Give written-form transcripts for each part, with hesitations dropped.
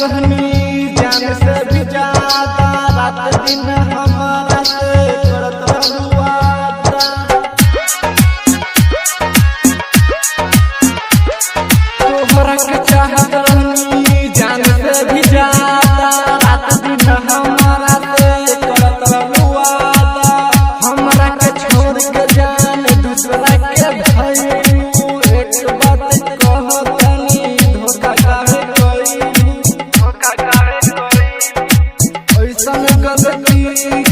रहनी जान से भी ज्यादा, रात दिन हमारा से करत रहलू वादा। तोहरा के चाहत रहनी जान से भी ज्यादा, रात दिन हमारा से करत रहलू वादा। हमरा के छोड़ के जान दूसरा के भइलू, एक बात कहतनी धोखा काहे कइलू, धोखा काहे कइलू। ऐसन गलती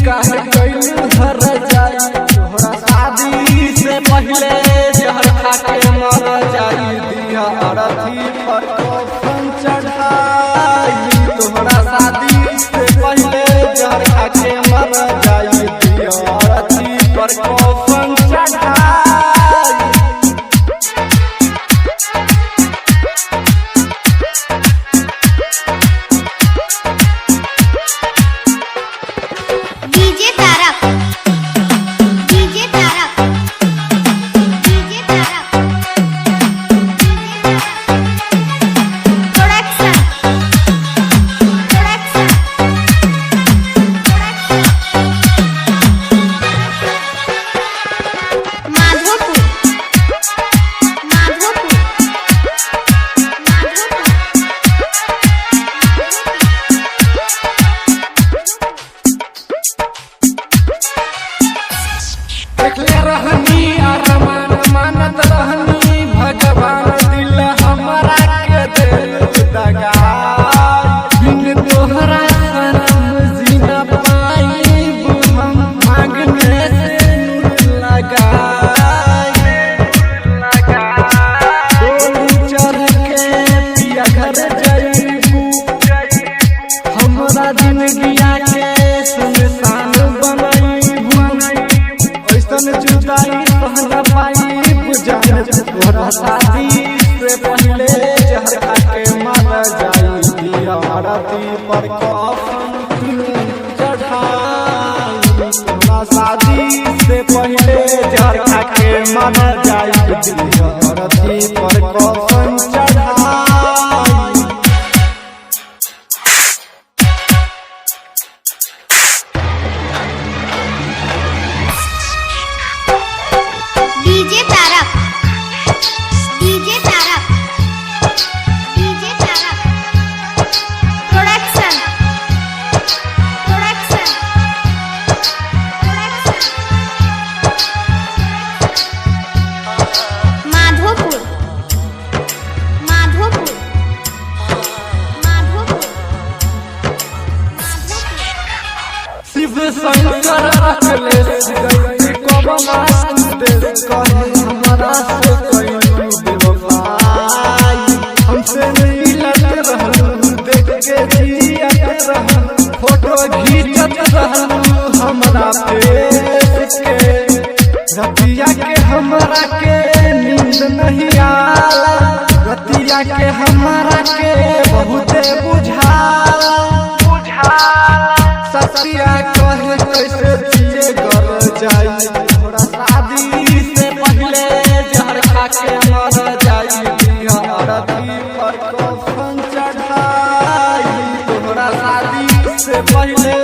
काहे कइलू हर जाई, तोहरा शादी से पहले जहर खा के मर जाई। दिया अरथी पर कफन चढ़ाई, तोहरा शादी से पहले जहर खा के मर जाई। दिया अरथी पर कफन चढ़ाई। DJ Tarak, DJ Tarak, DJ Tarak, production, production, Madhopur, Madhopur, देखले रहनी अरमान मानत रहनी, भगवान दिल हमरा के दे दगा। बिन तोहरा शरम जीना पाइब हम, मांगने से नूर लगाई। डोली चढ़ के पिया घर जइबू, हमरा जिंदगिया के सुनसान बनइबू। ऐसन जुदाई सहन पाइब जान, तोहरा शादी से पहले जहर खा के मर जाई। दिया अरथी पर कफन चढ़ाई, तोहरा शादी से पहले जहर खा के मर जाई। दिया अरथी पर कफन चढ़ाई। DJ Tarak, DJ Tarak, DJ Tarak, production, production, production, Madhopur, Madhopur, Madhopur, Shiv Shankar रखले गई कबला देश, कहे हमरा से कइलू बेवफाई। हमसे मिलत रहलू, देख के जियत रहलू, फोटो घींचत रहलू हमरा फेस के। रतिया के हमरा के नींद नहीं आला, रतिया के हमरा के बहुते बुझाला। सतिया कहे कैसे जिए कर जाई, तोहरा शादी से पहले जहर खा के मर जाई। दिया अरथी पर कफन चढ़ाई, तोहरा शादी से पहले